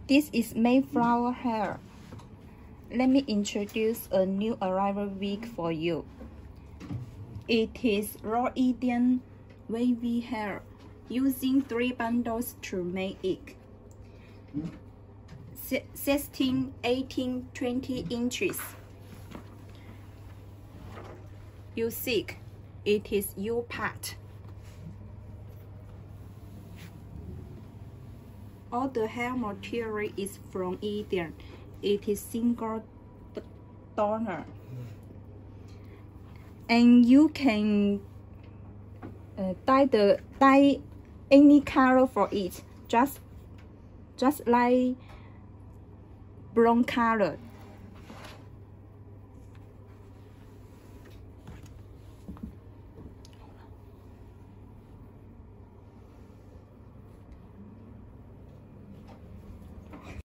This is Mayflower hair. Let me introduce a new arrival wig for you. It is raw Indian wavy hair, using 3 bundles to make it. 16, 18, 20 inches. You see, it is your part. All the hair material is from Indian. It is single donor. And you can dye any color for it, just like brown color.